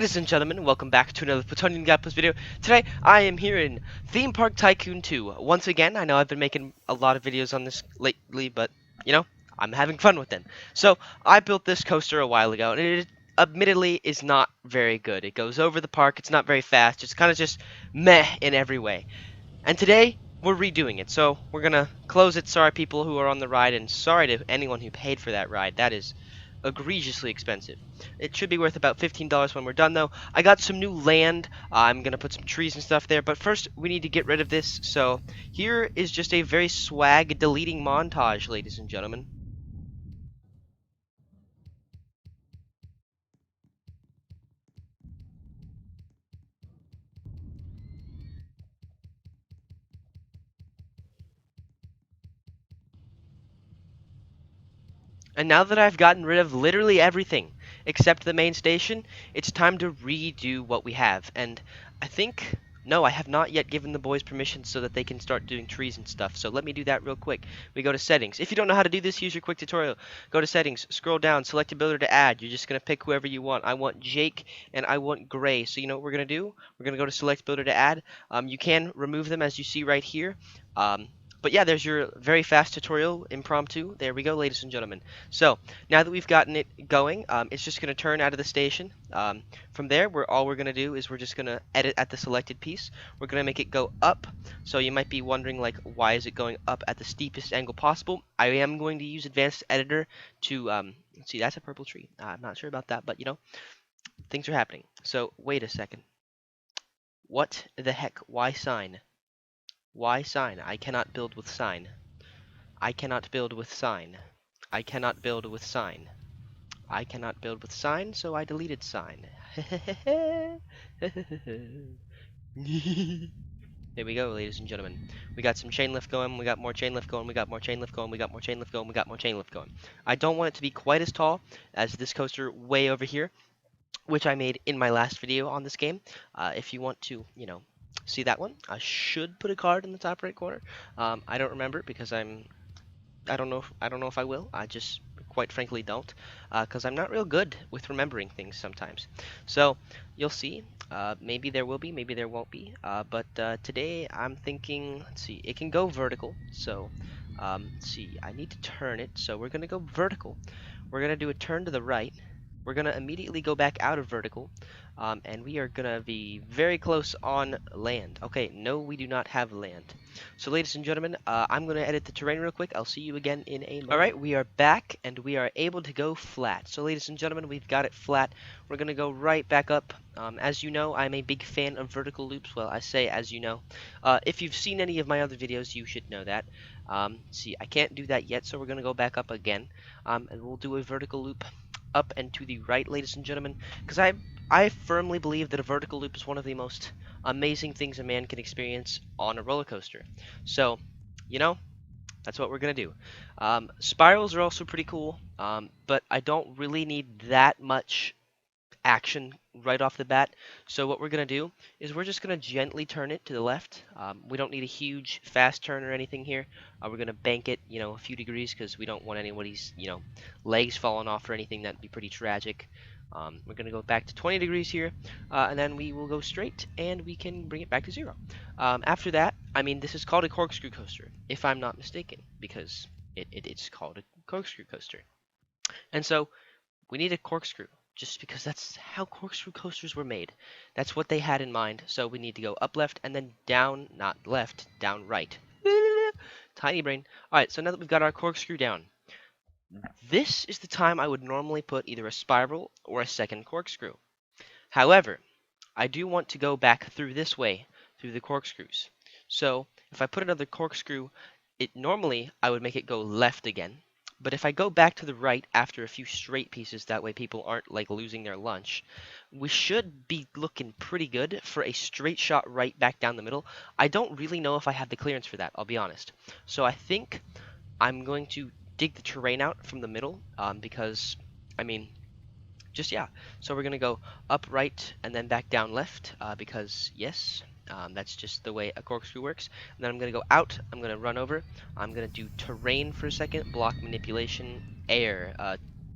Ladies and gentlemen, welcome back to another plutoniumguyplayz video. Today, I am here in Theme Park Tycoon 2. Once again, I know I've been making a lot of videos on this lately, but, you know, I'm having fun with them. So, I built this coaster a while ago, and it admittedly is not very good. It goes over the park, it's not very fast, it's kind of just meh in every way. And today, we're redoing it, so we're gonna close it. Sorry people who are on the ride, and sorry to anyone who paid for that ride. That is egregiously expensive. It should be worth about $15 when we're done, though. I got some new land. I'm gonna put some trees and stuff there, but first we need to get rid of this. So here is just a very swag deleting montage, ladies and gentlemen. And now that I've gotten rid of literally everything except the main station, it's time to redo what we have. And I think, no, I have not yet given the boys permission so that they can start doing trees and stuff. So let me do that real quick. We go to settings. If you don't know how to do this, use your quick tutorial. Go to settings, scroll down, select ability to add. You're just going to pick whoever you want. I want Jake and I want Gray. So you know what we're going to do? We're going to go to select ability to add. You can remove them as you see right here. But yeah, there's your very fast tutorial, impromptu. There we go, ladies and gentlemen. So, now that we've gotten it going, it's just going to turn out of the station. From there, all we're going to do is we're just going to edit at the selected piece. We're going to make it go up. So you might be wondering, like, why is it going up at the steepest angle possible? I am going to use Advanced Editor to, let's see, that's a purple tree. I'm not sure about that, but, you know, things are happening. So, wait a second. What the heck? Why sign? Why sign? I cannot build with sign. I cannot build with sign. I cannot build with sign. I cannot build with sign, so I deleted sign. There we go, ladies and gentlemen. We got some chain lift going, we got more chain lift going, we got more chain lift going, we got more chain lift going, we got more chain lift going. I don't want it to be quite as tall as this coaster way over here, which I made in my last video on this game. If you want to, you know, see that one, I should put a card in the top right corner. I don't remember because I don't know if I will. I just quite frankly don't, because I'm not real good with remembering things sometimes. So you'll see. Maybe there will be, maybe there won't be. But today I'm thinking. Let's see. It can go vertical. So let's see. I need to turn it. So we're gonna go vertical. We're gonna do a turn to the right. We're gonna immediately go back out of vertical. And we are gonna be very close on land. Okay, no, we do not have land. So, ladies and gentlemen, I'm gonna edit the terrain real quick. I'll see you again in a moment. All right, we are back, and we are able to go flat. So, ladies and gentlemen, we've got it flat. We're gonna go right back up. As you know, I'm a big fan of vertical loops. Well, I say as you know. If you've seen any of my other videos, you should know that. See, I can't do that yet, so we're gonna go back up again, and we'll do a vertical loop up and to the right, ladies and gentlemen, because I firmly believe that a vertical loop is one of the most amazing things a man can experience on a roller coaster. So, you know, that's what we're gonna do. Spirals are also pretty cool, but I don't really need that much action right off the bat. So what we're going to do is we're just going to gently turn it to the left. We don't need a huge fast turn or anything here. We're going to bank it, you know, a few degrees because we don't want anybody's, you know, legs falling off or anything. That'd be pretty tragic. We're going to go back to 20 degrees here, and then we will go straight and we can bring it back to 0. After that, I mean, this is called a corkscrew coaster, if I'm not mistaken, because it's called a corkscrew coaster. And so we need a corkscrew, just because that's how corkscrew coasters were made. That's what they had in mind. So we need to go up left and then down, not left, down right. Tiny brain. Alright, so now that we've got our corkscrew down, this is the time I would normally put either a spiral or a second corkscrew. However, I do want to go back through this way, through the corkscrews. So if I put another corkscrew, normally I would make it go left again. But if I go back to the right after a few straight pieces, that way people aren't like losing their lunch, we should be looking pretty good for a straight shot right back down the middle. I don't really know if I have the clearance for that, I'll be honest. So I think I'm going to dig the terrain out from the middle, because, I mean, just yeah. So we're going to go up right and then back down left, because yes. That's just the way a corkscrew works. And then I'm going to go out. I'm going to run over. I'm going to do terrain for a second. Block manipulation, air.